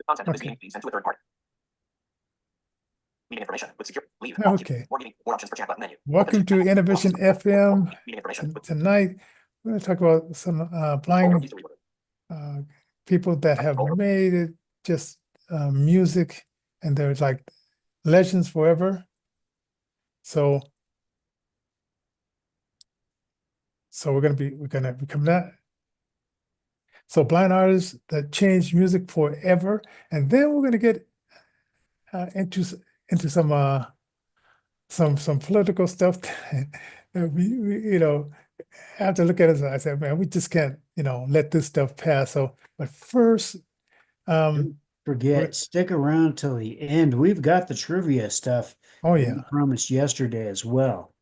Content of this meeting being sent to a third party. Meeting information with secure leave. Okay. More meeting, more options for chat button menu. Welcome to Innervision FM. Meeting information with Tonight, we're going to talk about some blind people that have made it just music, and they're like legends forever. So we're gonna become that. So blind artists that change music forever, and then we're gonna get into some political stuff that we have to look at it. I said, man, we just can't let this stuff pass. So, but first, Don't forget, stick around till the end. We've got the trivia stuff. Oh that yeah, we promised yesterday as well.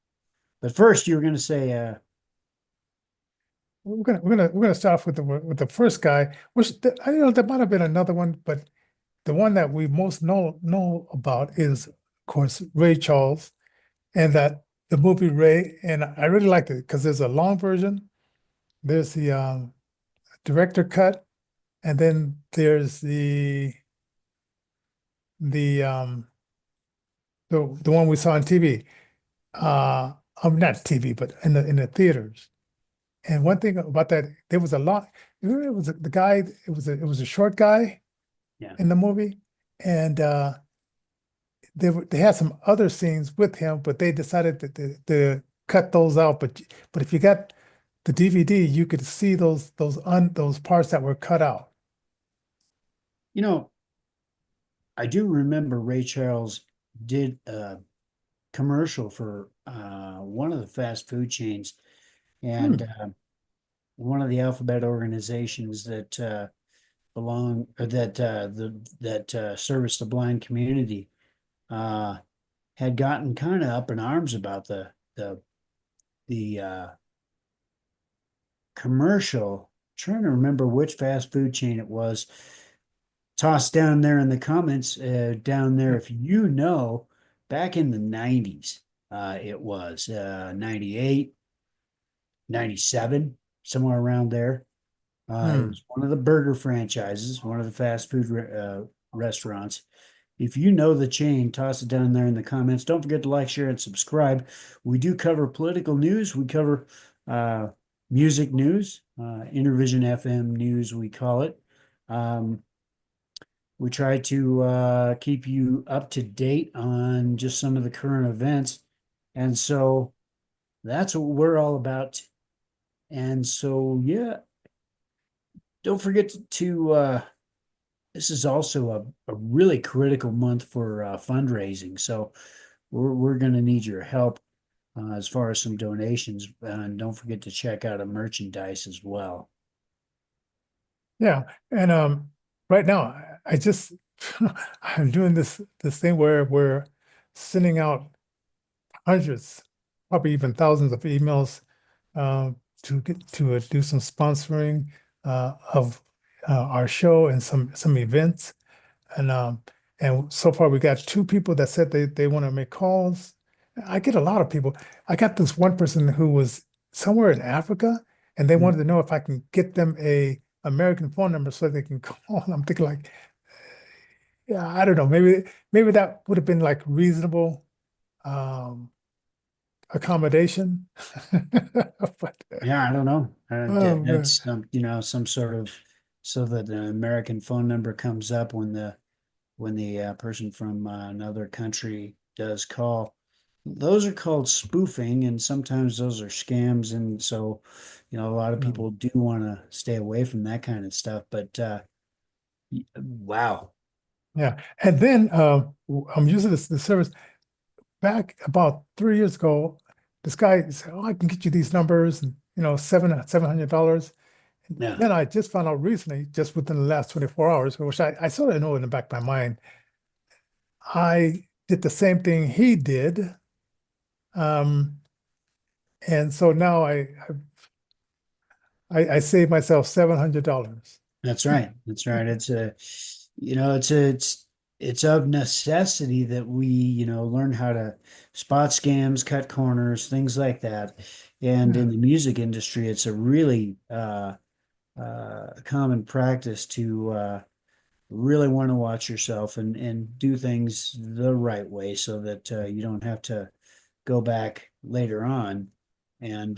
But first, you were going to say, we're gonna start off with the first guy, which there might have been another one, but the one that we most know about is, of course, Ray Charles, and that the movie Ray, and I really liked it because there's a long version, there's the director cut, and then there's the one we saw on TV. Not TV, but in the theaters. And one thing about that, there was a lot. It was the guy. It was a short guy, yeah, in the movie, and they had some other scenes with him, but they decided that to cut those out. But if you got the DVD, you could see those parts that were cut out. I do remember Ray Charles did a commercial for one of the fast food chains, and one of the alphabet organizations that belong or that service the blind community had gotten kind of up in arms about the commercial. I'm trying to remember which fast food chain it was. Toss down there in the comments down there if you know. Back in the 90s, it was 98, 97, somewhere around there. It was one of the burger franchises, one of the fast food restaurants. If you know the chain, toss it down there in the comments. Don't forget to like, share, and subscribe. We do cover political news. We cover music news, Innervision FM news, we call it. We try to keep you up to date on just some of the current events. And so that's what we're all about. And so, yeah, don't forget to this is also a really critical month for fundraising. So we're going to need your help as far as some donations. And don't forget to check out a merchandise as well. Yeah, and right now I just I'm doing this thing where we're sending out hundreds, probably even thousands of emails to get to do some sponsoring of our show and some events, and so far we got 2 people that said they want to make calls. I get a lot of people. I got this one person who was somewhere in Africa, and they wanted to know if I can get them a American phone number so they can call. I'm thinking like, yeah, I don't know. Maybe that would have been like reasonable accommodation. But Yeah, I don't know. oh, That's some sort of so that an American phone number comes up when the person from another country does call. Those are called spoofing, and sometimes those are scams. And so, a lot of people do want to stay away from that kind of stuff. But wow. yeah. And then I'm using the service back about 3 years ago. This guy said, "Oh, I can get you these numbers, and $700." Yeah. Then I just found out recently, just within the last 24 hours, which I sort of know in the back of my mind, I did the same thing he did. And so now I saved myself $700. That's right. That's right. It's of necessity that we, learn how to spot scams, cut corners, things like that. And in the music industry, it's a really common practice to really want to watch yourself and do things the right way so that you don't have to go back later on and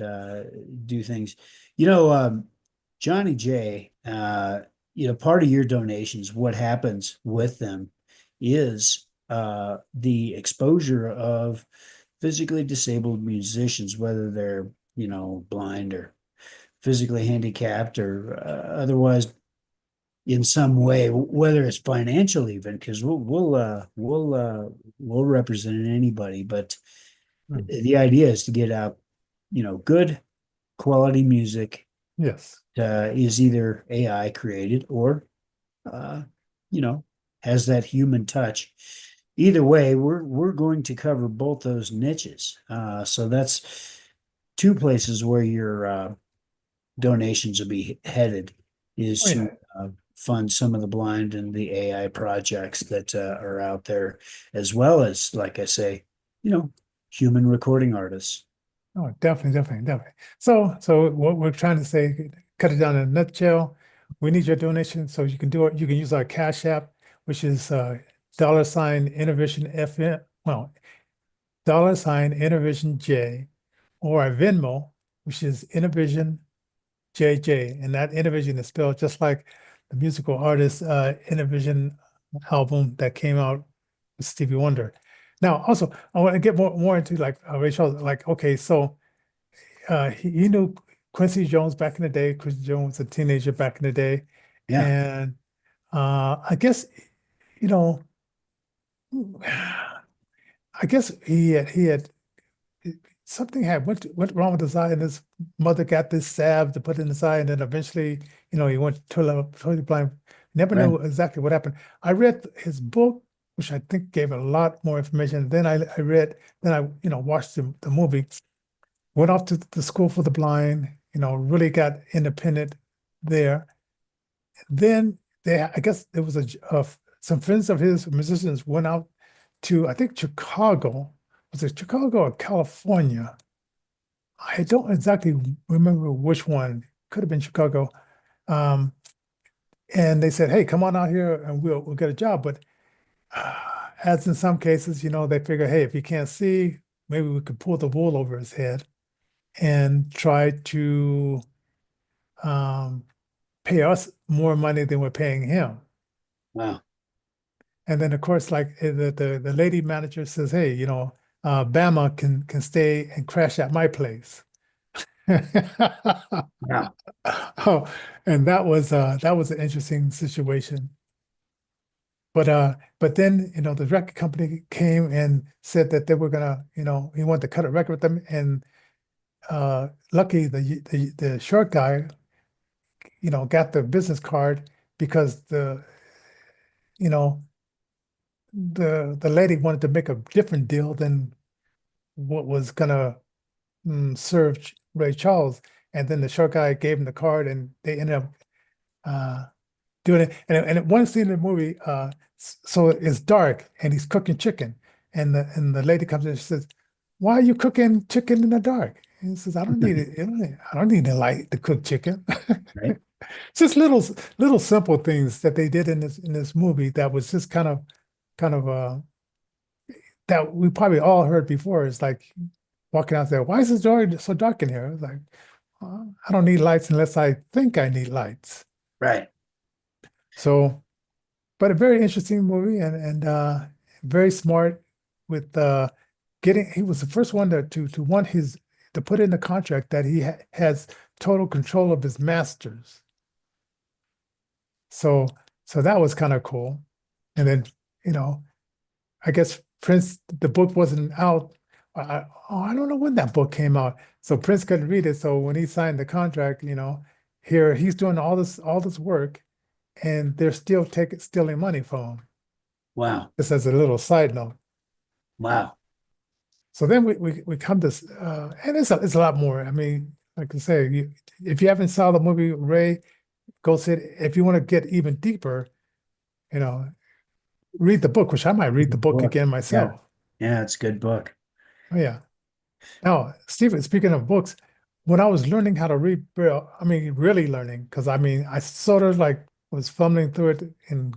do things. Johnny J, part of your donations, what happens with them is the exposure of physically disabled musicians, whether they're, blind or physically handicapped or otherwise in some way, whether it's financial even, because we'll represent anybody, but the idea is to get out, good quality music Yes. is either AI created or uh, has that human touch. Either way, we're going to cover both those niches. So that's two places where your donations will be headed is Oh, yeah. to fund some of the blind and the AI projects that are out there, as well as, like I say, human recording artists. Oh, definitely. So what we're trying to say, cut it down in a nutshell, we need your donation so you can do it. You can use our Cash App, which is $ Innervision FM, well, $ Innervision J, or our Venmo, which is Innervision JJ, and that Innervision is spelled just like the musical artist Innervision album that came out with Stevie Wonder. Now, also, I want to get more into like Rachel, like, okay, so he knew Quincy Jones back in the day. Quincy Jones was a teenager back in the day. Yeah. And I guess, you know, I guess he had something went wrong with his eye, and his mother got this salve to put in his eye, and then eventually, he went totally blind. Never knew exactly what happened. I read his book, which I think gave a lot more information. Then I watched the movie, went off to the school for the blind, really got independent there. Then I guess there was some friends of his, musicians, went out to, I think, Chicago. Was it Chicago or California? I don't exactly remember which one. Could have been Chicago. And they said, "Hey, come on out here and we'll get a job." But as in some cases, they figure, "Hey, if he can't see, maybe we could pull the wool over his head and try to pay us more money than we're paying him." Wow. And then, of course, like the lady manager says, "Hey, Bama can stay and crash at my place." Yeah. Oh, and that was an interesting situation. But then, the record company came and said that they were gonna, he wanted to cut a record with them, and lucky the short guy, got the business card because you know, the lady wanted to make a different deal than what was gonna serve Ray Charles, and then the short guy gave him the card, and they ended up doing it. And one scene in the movie, so it's dark, and he's cooking chicken, and the lady comes in and says, "Why are you cooking chicken in the dark?" And he says, "I don't need it. I don't need a light to cook chicken." Right. Just little simple things that they did in this movie that was just kind of that we probably all heard before. It's like walking out there, "Why is it so dark in here?" It's like, I don't need lights unless I think I need lights. Right. So, but a very interesting movie, and very smart with he was the first one to want to put in the contract that he has total control of his masters. So that was kind of cool. And then, I guess Prince, the book wasn't out. I don't know when that book came out. So Prince couldn't read it. So when he signed the contract, here he's doing all this work, and they're still stealing money from him. Wow. Just as a little side note. Wow. So then we come to, and it's a lot more. I mean, like I say, if you haven't saw the movie Ray, go see it. If you want to get even deeper, read the book, which I might read the book again myself. Yeah, it's a good book. Oh, yeah. Now, Stephen, speaking of books, when I was learning how to read Braille, I mean, really learning, because I mean, I sort of like was fumbling through it in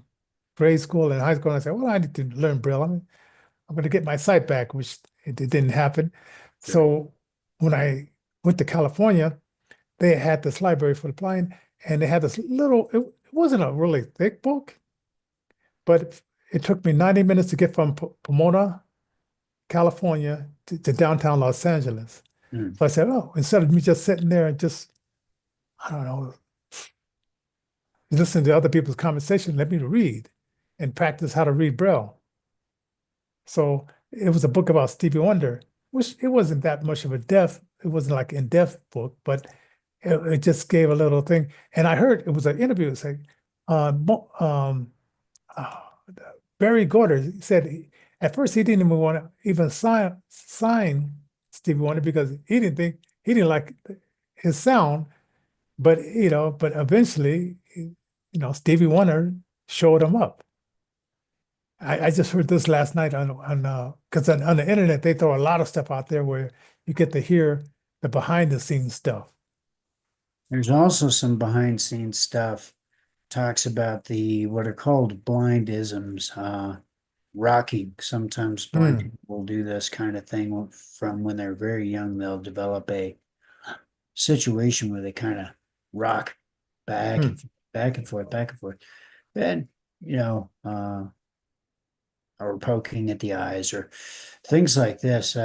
grade school and high school, and I said, well, I need to learn Braille. I'm going to get my sight back, which it didn't happen. Sure. So when I went to California, they had this library for the blind, and they had this little, it wasn't a really thick book, but it took me 90 minutes to get from Pomona, California to downtown Los Angeles. Mm. So I said, oh, instead of me just sitting there and just, I don't know, listening to other people's conversation, let me read and practice how to read Braille. So it was a book about Stevie Wonder, which it wasn't that much of it wasn't like in-depth book, but it just gave a little thing. And I heard it was an interview saying, Barry Gorder said at first he didn't even want to even sign Stevie Wonder because he didn't like his sound, but eventually, Stevie Wonder showed him up. I just heard this last night because on the internet they throw a lot of stuff out there where you get to hear the behind the scenes stuff. There's also some behind scenes stuff. Talks about what are called blindisms, rocking. Sometimes blind people will do this kind of thing from when they're very young. They'll develop a situation where they kind of rock back and back and forth, back and forth. Then, or poking at the eyes or things like this.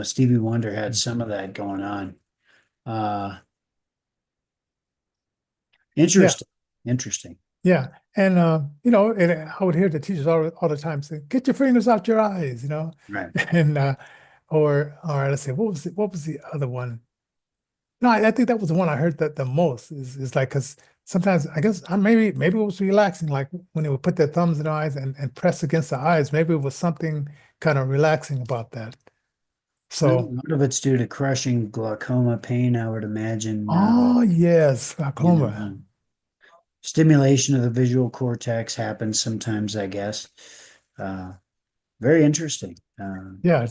Stevie Wonder had some of that going on. Interesting. Yeah. And, and I would hear the teachers all the time say, get your fingers out your eyes, Right. And, or let's say, what was the other one? No, I think that was the one I heard that the most is like, because sometimes I guess maybe it was relaxing, like when they would put their thumbs in their eyes and press against the eyes, maybe it was something kind of relaxing about that. So a lot of it's due to crushing glaucoma pain, I would imagine. Oh yes, glaucoma. Stimulation of the visual cortex happens sometimes, I guess. Very interesting. Yeah,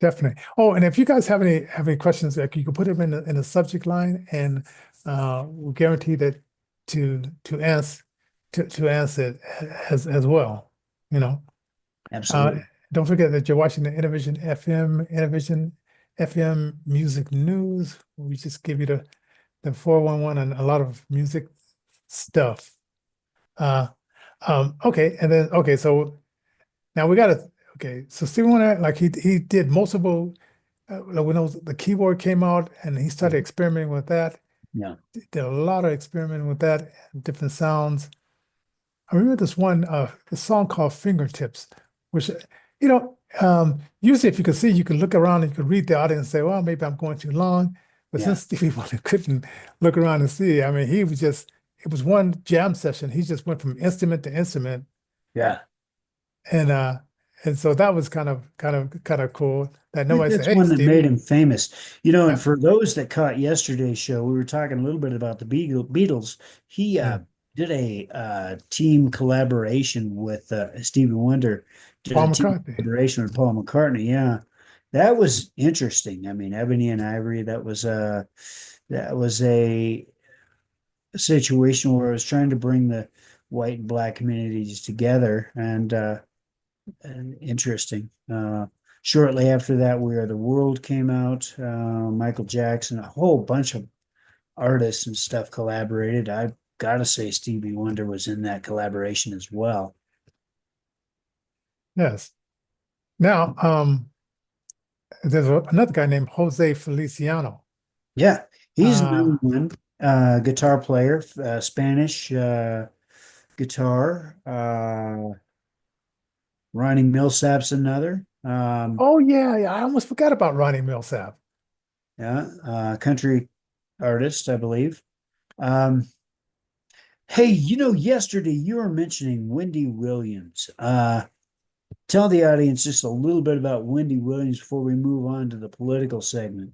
definitely. Oh, and if you guys have any questions, like you can put them in the subject line, and we'll guarantee that to answer it as well. Absolutely. Don't forget that you're watching the Innervision FM Music News. We just give you the 411 and a lot of music stuff. Okay, and then so now we got so Stevie Wonder, like he did multiple when the keyboard came out and he started experimenting with that. Yeah. Did a lot of experimenting with that, different sounds. I remember this song called Fingertips, which usually if you could see, you could look around and you could read the audience and say, well, maybe I'm going too long. But since Stevie Wonder couldn't look around and see, I mean, it was one jam session. He just went from instrument to instrument. Yeah. And so that was kind of cool that nobody said, That's hey, one that Stevie. made him famous. And for those that caught yesterday's show, we were talking a little bit about the Beatles. He did a team collaboration with Stevie Wonder. Paul McCartney. Collaboration with Paul McCartney. Yeah, that was interesting. I mean, Ebony and Ivory. That was a situation where I was trying to bring the white and black communities together, and interesting. Shortly after that, We Are the World came out. Michael Jackson, a whole bunch of artists and stuff collaborated. I've got to say Stevie Wonder was in that collaboration as well. Yes. Now, there's another guy named Jose Feliciano. Yeah, he's another one. Guitar player, Spanish guitar. Ronnie Millsap's another. Oh yeah, I almost forgot about Ronnie Millsap. Yeah, country artist, I believe. Hey, yesterday you were mentioning Wendy Williams. Tell the audience just a little bit about Wendy Williams before we move on to the political segment.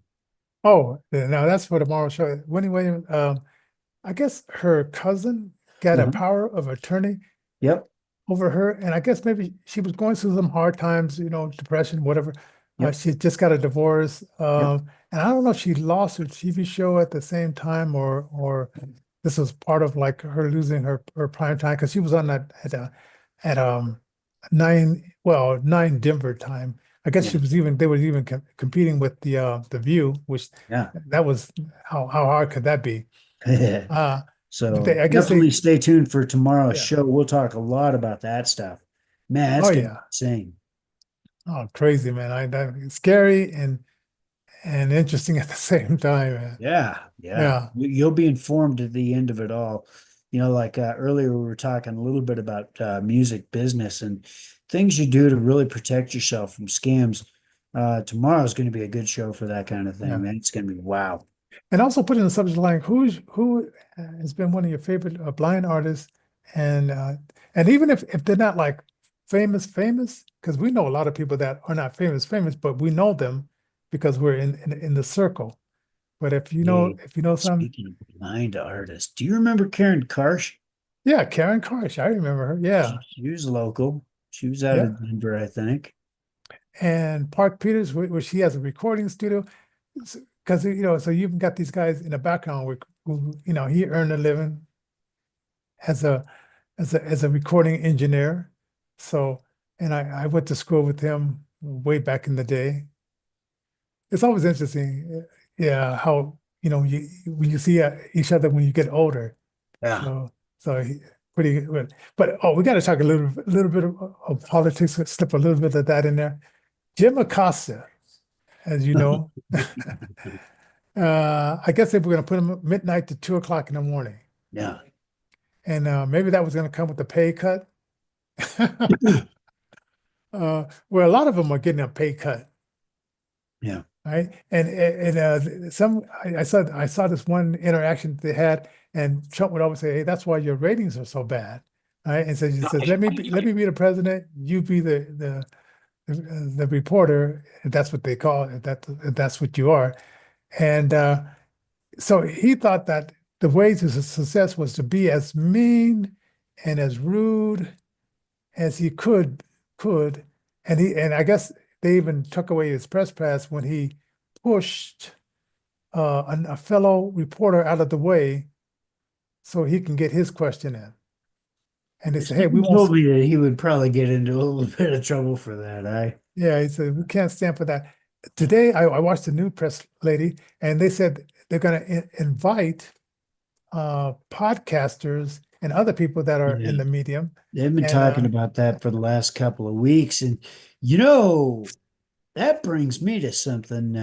Oh, now that's for tomorrow's show. Wendy Williams, I guess her cousin got a power of attorney. Yep. Over her, and I guess maybe she was going through some hard times, depression, whatever. She just got a divorce, and I don't know if she lost her TV show at the same time or this was part of like her losing her prime time because she was on that at 9 Denver time. I guess Yeah. they were even competing with the View, which Yeah. that was how hard could that be? Uh, So I guess definitely stay tuned for tomorrow's Yeah. show. We'll talk a lot about that stuff. Man, that's Oh, gonna yeah. be insane. Oh, crazy, man. It's scary and interesting at the same time, man. Yeah, yeah. Yeah. You'll be informed at the end of it all. You know, like earlier we were talking a little bit about music business and things you do to really protect yourself from scams. Tomorrow is going to be a good show for that kind of thing, Yeah. man. It's going to be wow. And also put in the subject line, who has been one of your favorite blind artists, and even if they're not like famous, because we know a lot of people that are not famous, but we know them because we're in the circle. But if you know some, Speaking of blind artists, do you remember Karen Karsh? yeah, Karen Karsh, I remember her, yeah, She was local. She was out yeah, of Denver, I think. and Park Peters, where she has a recording studio, because so you've got these guys in the background who he earned a living as a recording engineer. So, and I went to school with him way back in the day. It's always interesting, yeah, how when you see each other when you get older. Yeah. So pretty good. But we got to talk a little bit of politics. Slip a little bit of that in there. Jim Acosta, as you know, I guess they were going to put him at midnight to 2 o'clock in the morning. Yeah. And maybe that was going to come with a pay cut. Where a lot of them are getting a pay cut, Yeah. right? And I saw this one interaction they had, and Trump would always say, "Hey, that's why your ratings are so bad," right? And so he says, "Let me be the president, you be the reporter." If that's what they call it. If that's what you are, and so he thought that the way to success was to be as mean and as rude as he could, and I guess they even took away his press pass when he pushed a fellow reporter out of the way so he can get his question in. And they said, "Hey, we He told won't." me that he would probably get into a little bit of trouble for that. Yeah, he said, "We can't stand for that." Today, I watched the new press lady, and they said they're going to invite podcasters and other people that are in Yeah. the medium. They've been And talking about that for the last couple of weeks. And, that brings me to something.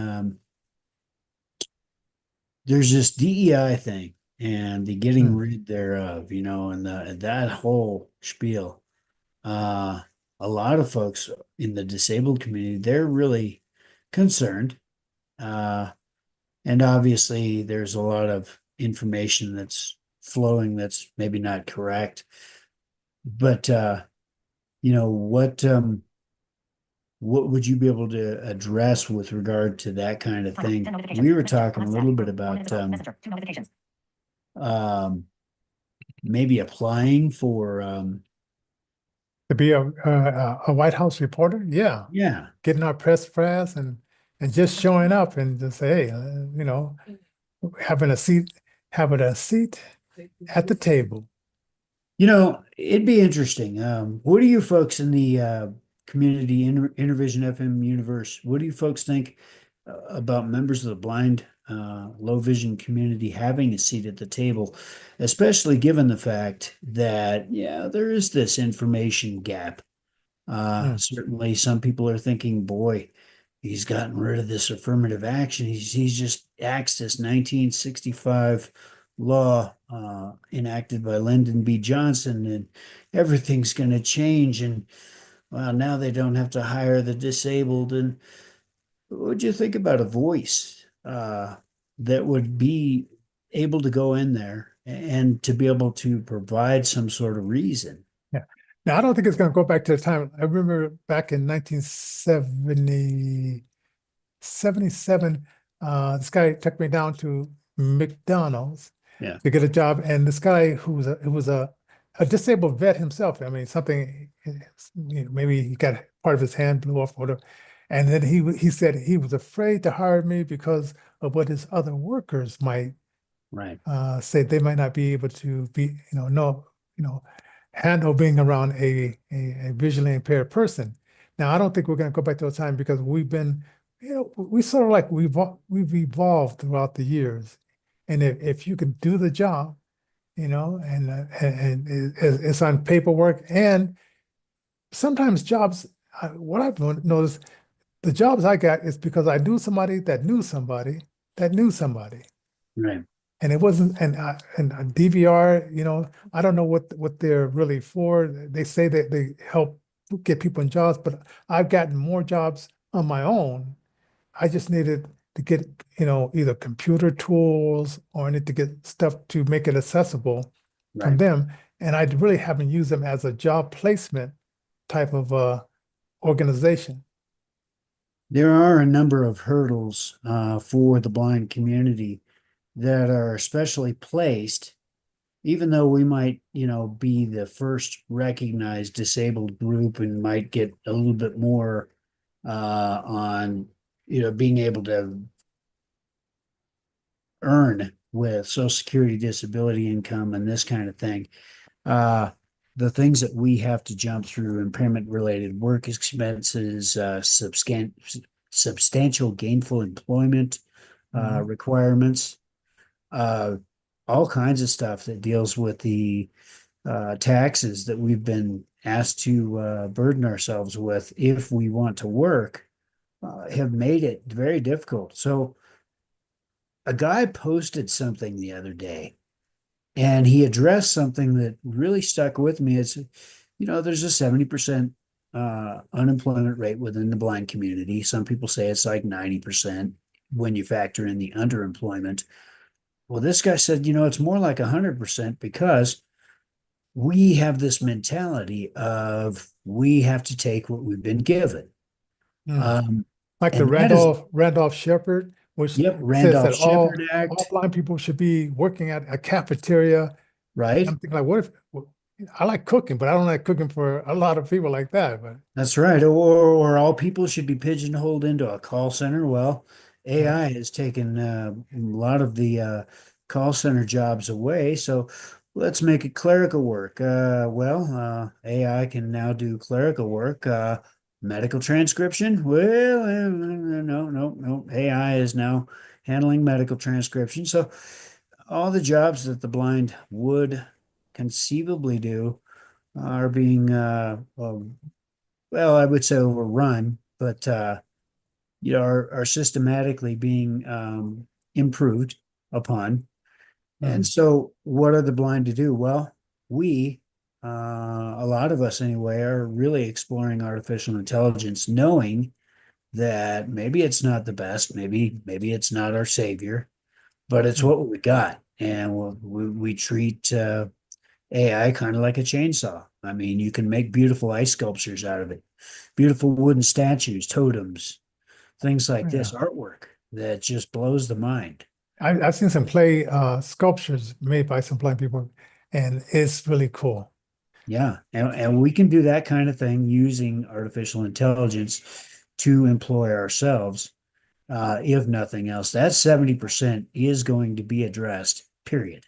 There's this DEI thing and the getting rid thereof, and that whole spiel. A lot of folks in the disabled community, they're really concerned. And obviously there's a lot of information that's flowing that's maybe not correct. But what would you be able to address with regard to that kind of thing? We were talking a little bit about maybe applying for to be a White House reporter, yeah, yeah, getting our press and just showing up and just say, hey, having a seat at the table. It'd be interesting. What do you folks in the community Innervision FM universe, what do you folks think about members of the blind low vision community having a seat at the table, especially given the fact that there is this information gap. Certainly some people are thinking, boy, he's gotten rid of this affirmative action, he's just axed this 1965 law enacted by Lyndon B. Johnson, and everything's going to change, and well, now they don't have to hire the disabled. And what do you think about a voice that would be able to go in there and to be able to provide some sort of reason? Yeah. Now, I don't think it's going to go back to the time. I remember back in 1977, this guy took me down to McDonald's to get a job. And this guy who was a disabled vet himself. I mean, something, maybe he got part of his hand blew off or whatever. And then he said he was afraid to hire me because of what his other workers might Right. say they might not be able to be, handle being around a visually impaired person. Now, I don't think we're going to go back to a time because we've been, we sort of like we've evolved throughout the years. And if you can do the job, and it's on paperwork, and sometimes jobs, what I've noticed, the jobs I got is because I knew somebody that knew somebody that knew somebody. Right. And it wasn't, and a DVR, I don't know what they're really for. They say that they help get people in jobs, but I've gotten more jobs on my own. I just needed to get, either computer tools or I need to get stuff to make it accessible from Right. them. And I really haven't used them as a job placement type of organization. There are a number of hurdles for the blind community that are especially placed, even though we might, be the first recognized disabled group and might get a little bit more on, being able to earn with Social Security disability income and this kind of thing. The things that we have to jump through, impairment related work expenses, substantial gainful employment requirements, all kinds of stuff that deals with the taxes that we've been asked to burden ourselves with if we want to work, have made it very difficult. So a guy posted something the other day and he addressed something that really stuck with me. It's, there's a 70% unemployment rate within the blind community. Some people say it's like 90% when you factor in the underemployment. Well, this guy said, it's more like 100% because we have this mentality of we have to take what we've been given. Like the And that is, Randolph Shepherd, which yep, says Randolph that all Shepherd Act, blind people should be working at a cafeteria. right? I'm thinking like, what if I like cooking, but I don't like cooking for a lot of people like that. But That's right. Or all people should be pigeonholed into a call center. Well, yeah, AI has taken a lot of the call center jobs away. So let's make it clerical work. AI can now do clerical work. Medical transcription. Well, no. AI is now handling medical transcription. So all the jobs that the blind would conceivably do are being well, I would say overrun, but are systematically being improved upon. And so, what are the blind to do? Well, we, a lot of us anyway, are really exploring artificial intelligence, knowing that maybe it's not the best, maybe it's not our savior, but it's what we got, and we treat AI kind of like a chainsaw. I mean, you can make beautiful ice sculptures out of it, beautiful wooden statues, totems, things like this, yeah. artwork that just blows the mind. I've seen some clay sculptures made by some blind people, and it's really cool. Yeah. And we can do that kind of thing using artificial intelligence to employ ourselves, if nothing else. That 70% is going to be addressed, period.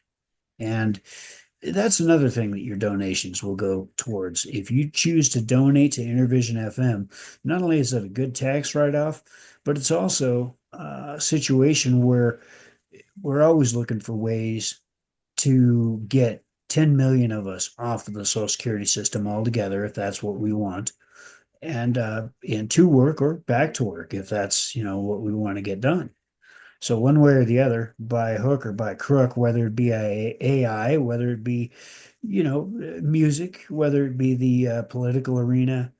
And that's another thing that your donations will go towards. If you choose to donate to Innervision FM, not only is it a good tax write-off, but it's also a situation where we're always looking for ways to get 10 million of us off of the Social Security system altogether, if that's what we want, and into work or back to work, if that's what we want to get done. So one way or the other, by hook or by crook, whether it be AI, whether it be, music, whether it be the political arena,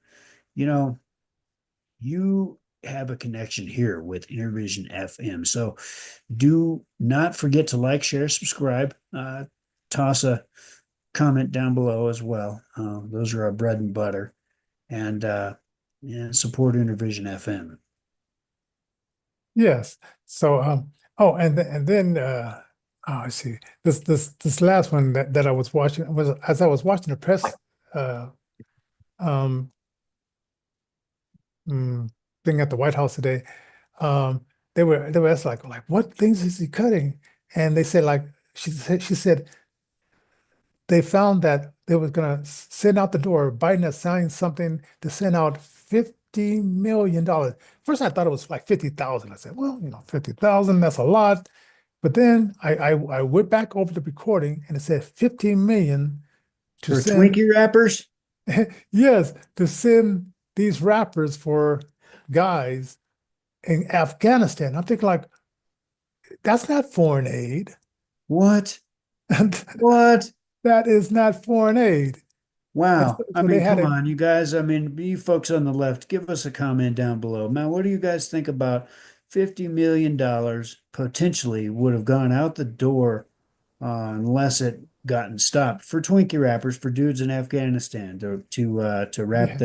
you have a connection here with Innervision FM. So do not forget to like, share, subscribe, toss a comment down below as well. Those are our bread and butter, and support Innervision FM. Yes. So, and then, I see this last one that I was watching was as I was watching the press, um, thing at the White House today. Um, they were asked like what things is he cutting, and they said like she said they found that they was gonna send out the door. Biden has signed something to send out $50 million. First, I thought it was like 50,000. I said, well, 50,000, that's a lot. But then I went back over the recording and it said 15 million to For send. Twinkie wrappers? Yes, to send these rappers for guys in Afghanistan. I'm thinking like, that's not foreign aid. What? And What? that is not foreign aid. Wow. So I they mean, had come a, on, you guys. I mean, you folks on the left, give us a comment down below. Man, what do you guys think about $50 million potentially would have gone out the door unless it gotten stopped for Twinkie wrappers for dudes in Afghanistan to wrap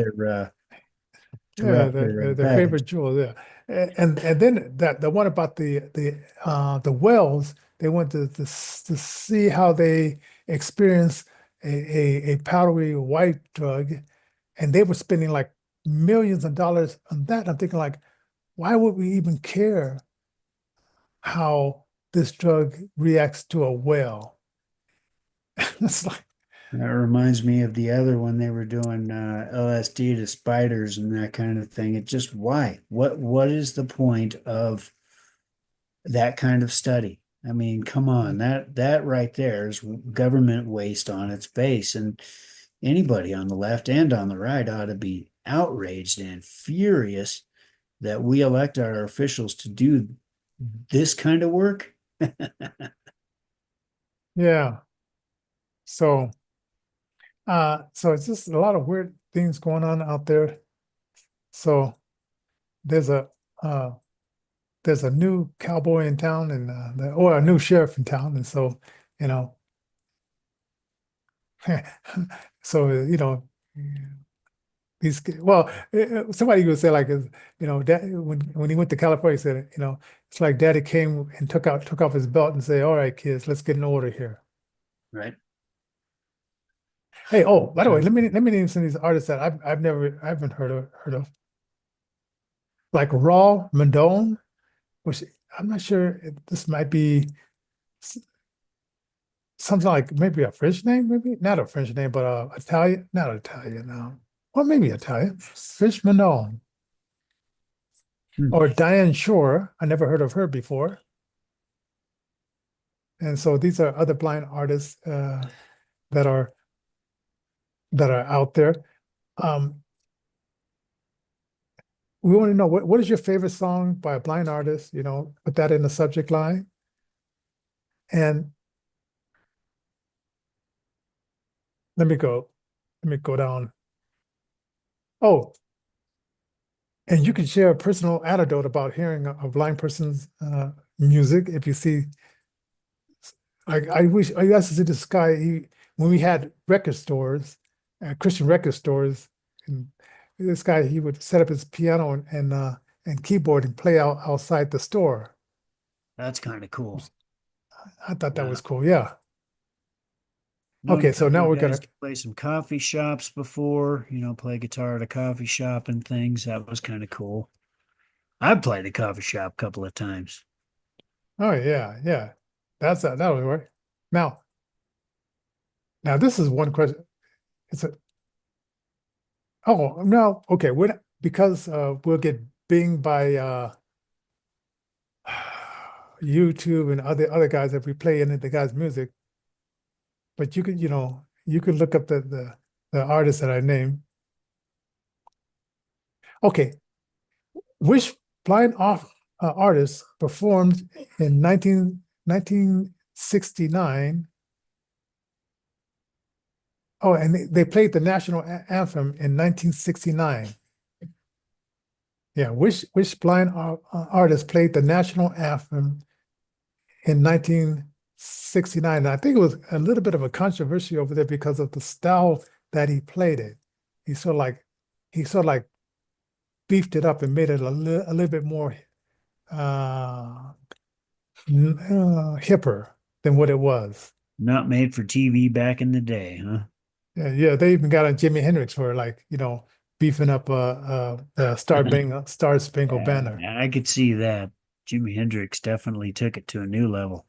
yeah, their their baggage. favorite jewel, yeah. And then that the one about the wells, they went to see how they experience a powdery white drug, and they were spending like millions of dollars on that. I'm thinking like, why would we even care how this drug reacts to a well? It's like, That reminds me of the other one they were doing LSD to spiders and that kind of thing. It just why? What is the point of that kind of study? I mean, come on, that right there is government waste on its face, and anybody on the left and on the right ought to be outraged and furious that we elect our officials to do this kind of work. yeah. So so it's just a lot of weird things going on out there. So there's a uh there's a new cowboy in town and or a new sheriff in town, and so you know so these well somebody would say like dad, when he went to California, he said it's like daddy came and took off his belt and say, all right kids, let's get in order here. Right. Hey, oh, by the way, let me name some of these artists that I haven't heard of. Like Raw Madone, which I'm not sure if this might be s- something like maybe a French name, maybe not a French name, but Italian, not Italian, or maybe Italian. French Madone Hmm. or Diane Shore. I never heard of her before. And so these are other blind artists that are out there. Um, we want to know what is your favorite song by a blind artist? Put that in the subject line. And let me go down. Oh, and you can share a personal anecdote about hearing a blind person's music. If you see, like I used to see this guy. When we had record stores, Christian record stores, and this guy, he would set up his piano and keyboard and play outside the store. That's kind of cool. I thought that Yeah. was cool. Yeah. Known Okay, a so couple now of we're guys gonna. to play some coffee shops before, play guitar at a coffee shop and things. That was kind of cool. I've played a coffee shop a couple of times. Oh yeah, yeah. That would work. Now, this is one question. It's a Oh no, okay. Because we'll get binged by YouTube and other guys if we play any of the guys' music. But you can look up the artists that I named. Okay, which blind artist performed in 1969? Oh, and they played the national anthem in 1969. Yeah, which blind artist played the national anthem in 1969? And I think it was a little bit of a controversy over there because of the style that he played it. He sort of like beefed it up and made it a little bit more uh, hipper than what it was. Not made for TV back in the day, huh? Yeah, they even got on Jimi Hendrix for beefing up the Star Spangled Banner. Yeah, I could see that. Jimi Hendrix definitely took it to a new level.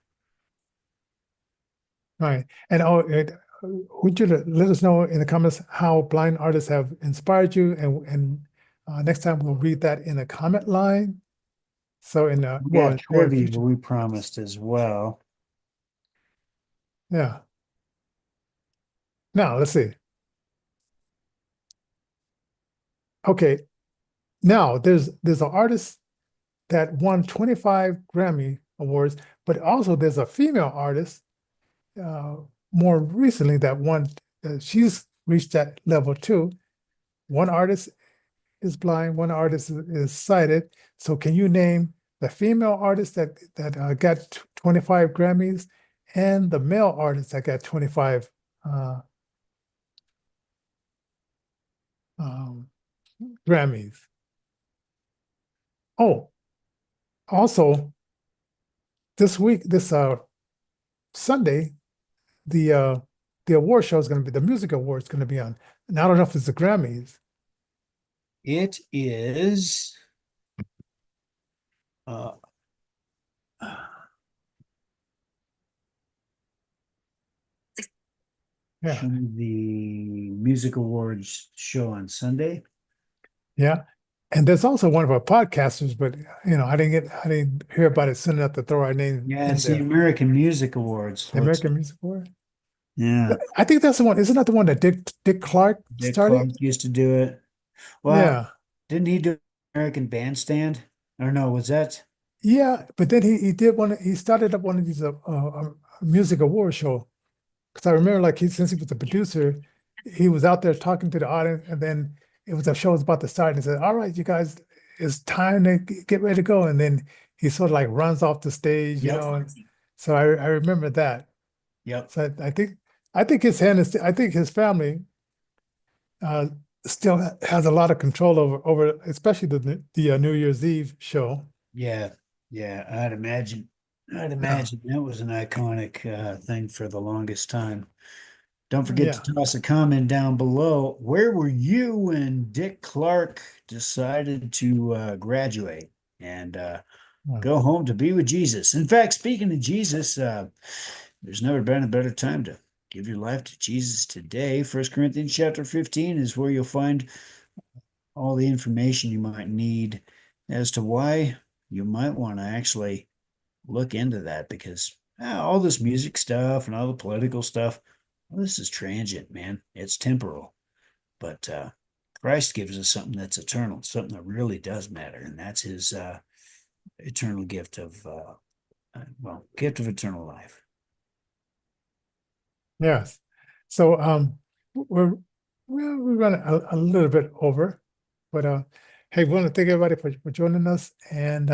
Right. And would you let us know in the comments how blind artists have inspired you, and next time we'll read that in the comment line. So We got or in trivia future, we promised as well. yeah. Now let's see. Okay, now there's an artist that won 25 Grammy Awards, but also there's a female artist more recently that won. She's reached that level too. One artist is blind, one artist is sighted. So can you name the female artist that got 25 Grammys and the male artist that got 25 um, Grammys? Oh, also this Sunday, the award show is going to be, the music award is going to be on. And I don't know if it's the Grammys. It is Yeah. the music awards show on Sunday. Yeah. And there's also one of our podcasters, but I didn't hear about it soon enough to throw our name Yeah, in it's the there. American Music Awards. The American Music Award. Yeah, I think that's the one. Isn't that the one that Dick Clark Dick started? Clark used to do it. Well, Yeah. didn't he do American Bandstand? Or no, was that? Yeah, but then he did one. He started up one of these music award show. Because I remember, like, since he was the producer, he was out there talking to the audience, and then it was a show was about to start, and he said, "All right, you guys, it's time to get ready to go." And then he sort of like runs off the stage, Yep. And so I remember that. Yep. So I think his I think his family still has a lot of control over especially the New Year's Eve show. Yeah, I'd imagine that was an iconic thing for the longest time. Don't forget to toss a comment down below. Where were you when Dick Clark decided to graduate and go home to be with Jesus? In fact, speaking of Jesus, there's never been a better time to give your life to Jesus today. 1 Corinthians chapter 15 is where you'll find all the information you might need as to why you might want to actually look into that, because all this music stuff and all the political stuff, well, this is transient, man. It's temporal. But Christ gives us something that's eternal, something that really does matter, and that's his eternal gift of gift of eternal life. Yes. So we're running a little bit over, but hey, we want to thank everybody for joining us, and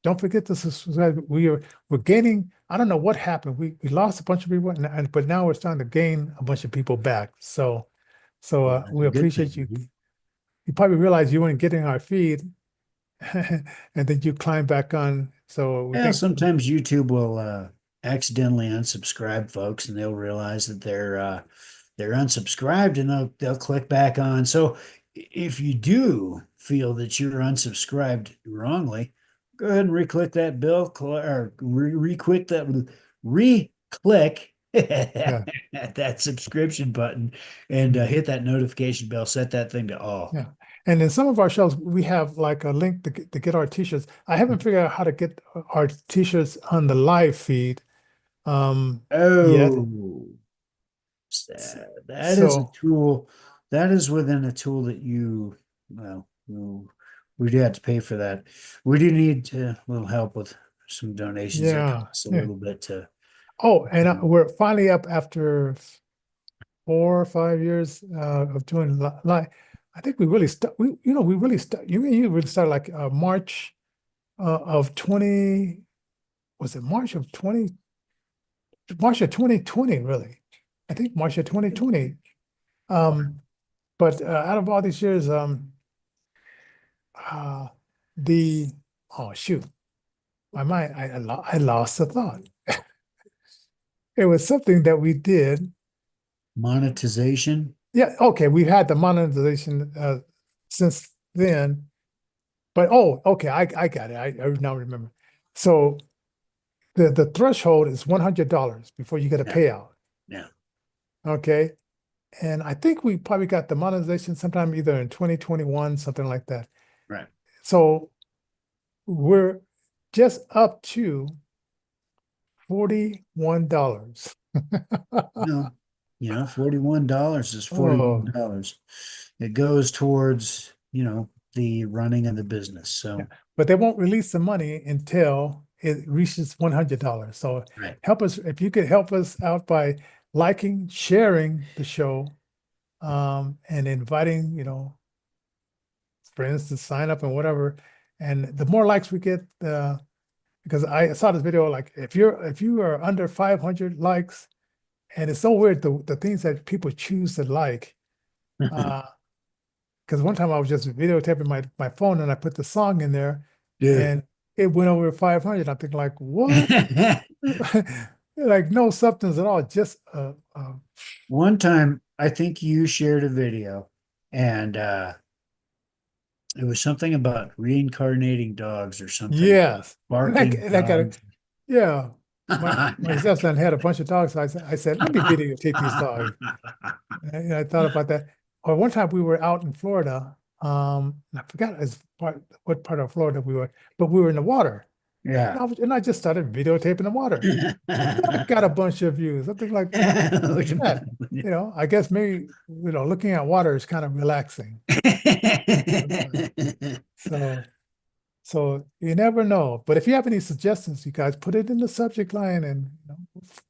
don't forget to subscribe. We're gaining. I don't know what happened. We lost a bunch of people, but now we're starting to gain a bunch of people back. So we appreciate you. You probably realize you weren't getting our feed, and then you climb back on. So we think sometimes YouTube will accidentally unsubscribe folks, and they'll realize that they're unsubscribed, and they'll click back on. So if you do feel that you're unsubscribed wrongly, go ahead and re-click that bell, or re-click that subscription button, and hit that notification bell. Set that thing to all. Yeah. And in some of our shows, we have like a link to get our t-shirts. I haven't figured out how to get our t-shirts on the live feed. Yet. That is a tool. That is within a tool that we do have to pay for that. We do need a little help with some donations. Yeah, a little bit to. Oh, and we're finally up after 4 or 5 years of doing live. I think we really you really started like March of 20. Was it March of 2020, really? I think March of 2020. But out of all these years, oh shoot, my mind, I lost the thought. It was something that we did. Monetization. Yeah, okay, we've had the monetization since then, but okay, I got it. I now remember. So the threshold is $100 before you get a payout. Yeah. Okay. And I think we probably got the monetization sometime either in 2021, something like that. Right. So we're just up to $41. No, $41 is Oh, $41. It goes towards, the running of the business. So, yeah. But they won't release the money until it reaches $100. So right. help us, if you could help us out by liking, sharing the show, and inviting, friends to sign up and whatever. And the more likes we get, because I saw this video, like if you are under 500 likes, and it's so weird the things that people choose to like. Because one time I was just videotaping my phone and I put the song in there, Yeah. and it went over 500. I'm thinking like, what? Like no substance at all, just One time, I think you shared a video, and it was something about reincarnating dogs or something. yes. Barking And I got it. dogs. Yeah. My stepson had a bunch of dogs, so I said, let me videotape these dogs. And I thought about that. Or one time we were out in Florida. And I forgot what part of Florida we were, but we were in the water. Yeah. And I just started videotaping the water. That got a bunch of views. Something like that. I guess maybe, looking at water is kind of relaxing. So you never know. But if you have any suggestions, you guys put it in the subject line, and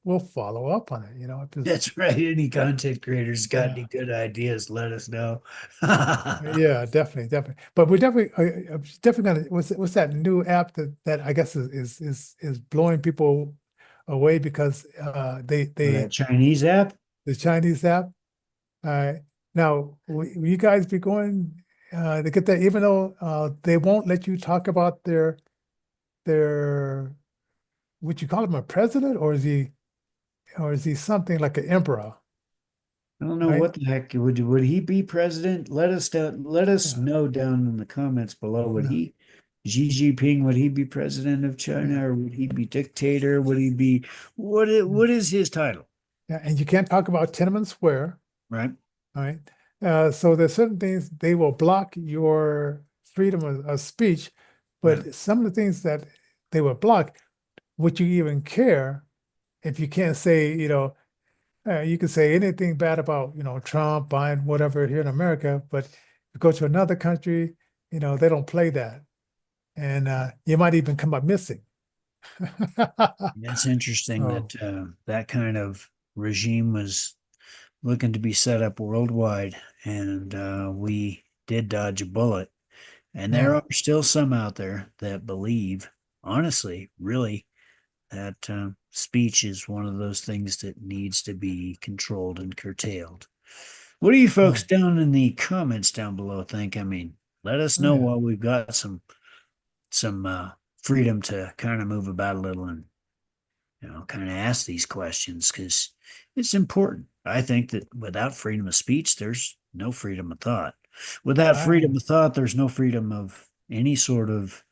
we'll follow up on it. If it's, That's right. Any content creators got any yeah. good ideas, let us know. Yeah, definitely. But we're definitely gonna. What's that new app that I guess is blowing people away because That Chinese app? the Chinese app. All right. Now, will you guys be going to get that, even though they won't let you talk about their would you call him a president, or is he something like an emperor? I don't know Right? what the heck would he be president? Let us Yeah. know down in the comments below. Would Yeah. he Xi Jinping, would he be president of China, or would he be dictator? Would he be what is his title? Yeah, and you can't talk about Tiananmen Square. Right? All right. So there's certain things they will block your freedom of speech, but Right. some of the things that they will block, would you even care if you can't say, you can say anything bad about, Trump, Biden, whatever here in America, but you go to another country, they don't play that. And you might even come up missing. It's interesting So, that that kind of regime was looking to be set up worldwide, and we did dodge a bullet. And there yeah, are still some out there that believe, honestly, really, that speech is one of those things that needs to be controlled and curtailed. What do you folks yeah, down in the comments down below think? I mean, let us know yeah, while we've got some freedom to kind of move about a little and kind of ask these questions, because it's important. I think that without freedom of speech, there's no freedom of thought. Without freedom of thought, there's no freedom of any sort of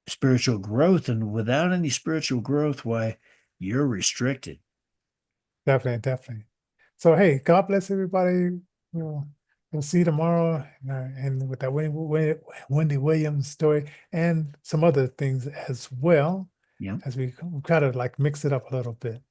spiritual growth. And without any spiritual growth, why, you're restricted. definitely. So, hey, God bless everybody. We'll see you tomorrow, and with that Wendy Williams story and some other things as well, Yeah. as we try to like mix it up a little bit.